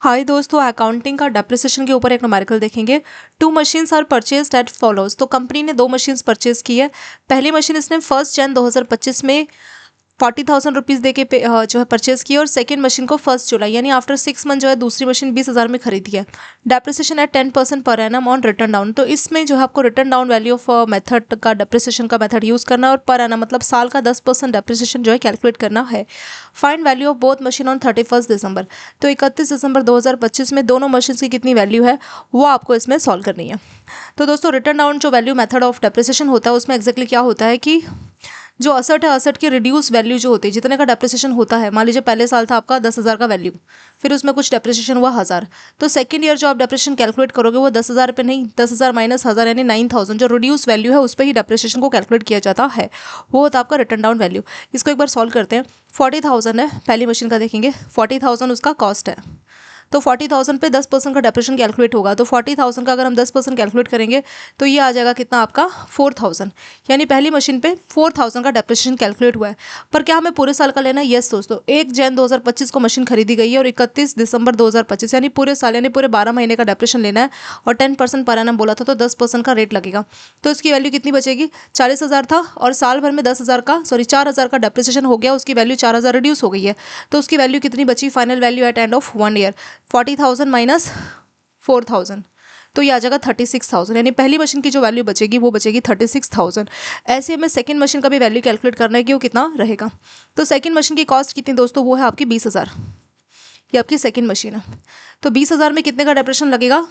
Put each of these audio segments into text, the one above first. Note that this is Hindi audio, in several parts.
हाय दोस्तों, अकाउंटिंग का डेप्रिसिएशन के ऊपर एक न्यूमेरिकल देखेंगे। 2 machines are purchased at follows. तो कंपनी ने 2 मशीन्स परचेज की है। पहली मशीन इसने 1 जन 2025 में 40,000 रुपीज़ दे के जो है परचेज की है, और सेकेंड मशीन को 1 जुलाई यानी आफ्टर 6 मंथ जो है दूसरी मशीन 20,000 में खरीदी है। Depreciation eight 10% per annum on return down. तो इसमें जो है आपको return down value of method का डेप्रिसिएशन का मेथड यूज़ करना है, और पर एनम मतलब साल का 10% डेप्रिसिएशन जो है कैलकुलेट करना है। Find value of both machine on 31 दिसंबर। तो 31 दिसंबर 2025 में दोनों मशीन की कितनी वैल्यू है वो आपको इसमें सॉल्व करनी है। तो दोस्तों, रिटर्न डाउन जो वैल्यू मेथड ऑफ डेप्रिसिएशन होता है उसमें एक्जैक्टली क्या होता है कि जो असट है, असट की रिड्यूस वैल्यू जो होती है, जितने का डेप्रिसिएशन होता है, मान लीजिए पहले साल था आपका 10,000 का वैल्यू, फिर उसमें कुछ डेप्रिसिएशन हुआ 1,000, तो सेकंड ईयर जो आप डेप्रिसिएशन कैलकुलेट करोगे वो 10,000 पे नहीं, 10,000 माइनस 1,000 यानी 9,000 जो रिड्यूस वैल्यू है उस पर ही डेप्रिसिएशन को कैलकुलेट किया जाता है। वो होता है आपका रिटर्न डाउन वैल्यू। इसको एक बार सॉल्व करते हैं। 40,000 है, पहली मशीन का देखेंगे, 40,000 उसका कॉस्ट है। तो 40,000 पे 10% का डेप्रिसिएशन कैलकुलेट होगा। तो 40,000 का अगर हम 10% कैलकुलेट करेंगे तो ये आ जाएगा कितना आपका 4,000, यानी पहली मशीन पे 4,000 का डेप्रिसिएशन कैलकुलेट हुआ है। पर क्या हमें पूरे साल का लेना है? यस दोस्तों, 1 जन 2025 को मशीन खरीदी गई है और 31 दिसंबर 2025 यानी पूरे साल यानी पूरे 12 महीने का डेप्रिसिएशन लेना है, और 10% पर एनम बोला था तो 10% का रेट लगेगा। तो इसकी वैल्यू कितनी बचेगी? 40,000 था और साल भर में 4,000 का डेप्रिसिएशन हो गया, उसकी वैल्यू 4,000 रिड्यूस हो गई है। तो उसकी वैल्यू कितनी बची? Final value at end of 1 year 40,000 minus 4,000, तो ये आ जाएगा 36,000, यानी पहली मशीन की जो वैल्यू बचेगी वो बचेगी 36,000। ऐसे हमें सेकंड मशीन का भी वैल्यू कैलकुलेट करना है कि वो कितना रहेगा। तो सेकंड मशीन की कॉस्ट कितनी दोस्तों? वो है आपकी 20,000। ये आपकी सेकंड मशीन है। तो 20,000 में कितने का डेप्रिसिएशन लगेगा?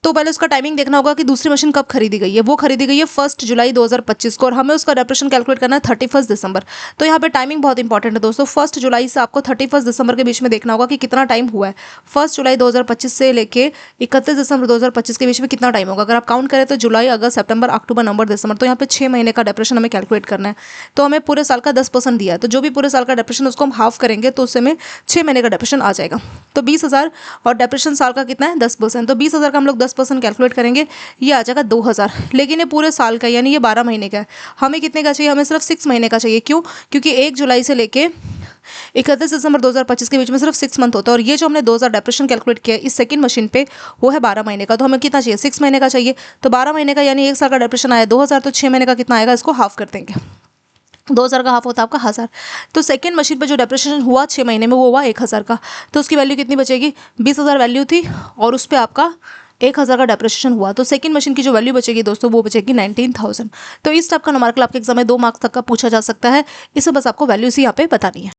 तो पहले उसका टाइमिंग देखना होगा कि दूसरी मशीन कब खरीदी गई है। वो खरीदी गई है 1 जुलाई 2025 को, और हमें उसका डेप्रिसिएशन कैलकुलेट करना है 31 दिसंबर। तो यहाँ पे टाइमिंग बहुत इंपॉर्टेंट है दोस्तों। 1 जुलाई से आपको 31 दिसंबर के बीच में देखना होगा कि कितना टाइम हुआ है। 1 जुलाई 2025 से लेके 31 दिसंबर 2025 के बीच में कितना टाइम होगा। अगर आप काउंट करें तो जुलाई, अगस्त, सितंबर, अक्टूबर, नवंबर, दिसंबर, तो यहाँ पे 6 महीने का डेप्रिसिएशन हमें कैलकुलेट करना है। तो हमें पूरे साल का 10% दिया है, तो जो भी पूरे साल का डेप्रिसिएशन उसको हम हाफ करेंगे तो उससे हमें 6 महीने का डेप्रिसिएशन आ जाएगा। तो 20,000 और डेप्रिसिएशन साल का कितना है? 10%। तो 20,000 का हम लोग 10% कैलकुलेट करेंगे, ये आ जाएगा 2,000। लेकिन ये पूरे साल का यानी ये 12 महीने का है। हमें कितने का चाहिए? हमें सिर्फ 6 महीने का चाहिए। क्यों? क्योंकि 1 जुलाई से लेके 31 दिसंबर 2025 के बीच में सिर्फ 6 मंथ होता है, और ये जो हमने 2,000 डेप्रिसिएशन कैलकुलेट किया है इस सेकंड मशीन पे वो है 12 महीने का। तो हमें कितना चाहिए? 6 महीने का चाहिए। तो 12 महीने का यानी 1 साल का डेप्रिसिएशन आया 2,000, तो 6 महीने का कितना आएगा? इसको हाफ कर देंगे। 2,000 का हाफ होता है आपका 1,000। तो सेकंड मशीन पे जो डेप्रिसिएशन हुआ 6 महीने में वो हुआ 1,000 का। तो उसकी वैल्यू कितनी बचेगी? 20,000 वैल्यू थी और उस पर आपका 1,000 का डेप्रिसिएशन हुआ, तो सेकंड मशीन की जो वैल्यू बचेगी दोस्तों वो बचेगी 19,000। तो इस टाइप का न्यूमेरिकल आपके एग्जाम में 2 मार्क्स तक का पूछा जा सकता है। इसे बस आपको वैल्यूज ही यहाँ पे बतानी है।